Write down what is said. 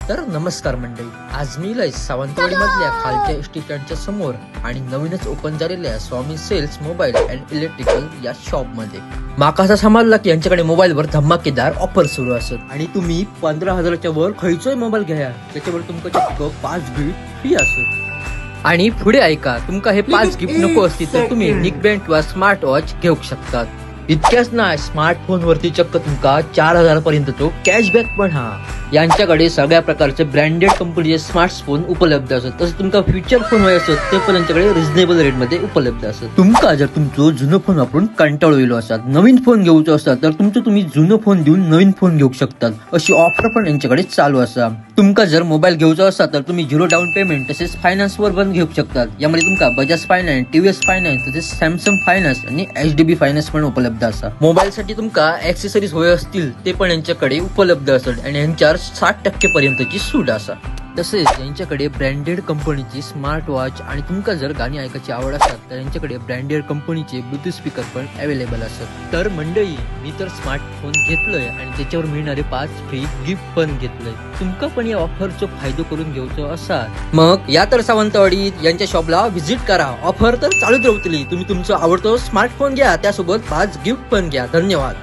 तर नमस्कार मंडळी, आज मी इलाय सावंतवाडी मधल्या खालच्या एसटी स्टँडच्या समोर आणि नवीनच ओपन झालेल्या स्वामी सेल्स मोबाईल अँड इलेक्ट्रिकल या शॉप मध्ये माका असा समजला की यांच्याकडे मोबाईलवर धमाकेदार ऑफर सुरू असत आणि तुम्ही 15,000च्या वर खयचोय मोबाईल घ्या त्याच्यावर तुमका चक्क 5 गिफ्ट फ्री असत। आणि पुढे ऐका, तुमका हे 5 गिफ्ट नको असतील तर तुम्ही निकबँड किंवा स्मार्ट वॉच घेऊ शकतात। इतक्याच नाही, स्मार्टफोन वरती चक्क तुमका 4,000 पर्यंतचो कॅशबॅक पण हा। यांच्याकडे सगळ्या प्रकारचे ब्रँडेड कंपनीचे स्मार्टफोन उपलब्ध असत, तसं तुमका फ्युचर फोन हवे असत ते पण यांच्याकडे रिझनेबल रेट मध्ये उपलब्ध असत। तुमका जर तुमचो जुनं फोन वापरून कंटाळू येलो असतात, नवीन फोन घेऊचो असतात तर तुमचं तुम्ही जुनं फोन देऊन नवीन फोन घेऊ शकतात, अशी ऑफर पण यांच्याकडे चालू असा। तुमका जर मोबाईल घेऊचा असता तर तुम्ही 0 डाऊन पेमेंट तसेच फायनान्स वर पण घेऊ शकतात। यामध्ये तुमका बजाज फायनान्स, टीव्हीएस फायनान्स तसेच सॅमसंग फायनान्स आणि एचडीबी फायनान्स पण उपलब्ध असा। मोबाईल साठी तुमका ऍक्सेसरीज हवे असतील ते पण यांच्याकडे उपलब्ध असत आणि यांच्यावर 60% पर्यंतची सूट असा। तसेच यांच्याकडे ब्रँडेड कंपनीची स्मार्ट वॉच आणि तुमका जर गाणी ऐकायची आवड असतात तर यांच्याकडे ब्रँडेड कंपनीचे ब्लूटूथ स्पीकर पण अवेलेबल असतात। तर मंडळी, मी तर स्मार्टफोन घेतलोय आणि त्याच्यावर मिळणारे 5 फ्री गिफ्ट पण घेतलंय। तुमका पण या ऑफरचा फायदा करून घ्यायचो असा मग या तर सावंतवाडीत यांच्या शॉपला व्हिजिट करा। ऑफर तर चालूच राहतली, तुम्ही तुमचा आवडतो स्मार्टफोन घ्या, त्यासोबत 5 गिफ्ट पण घ्या। धन्यवाद।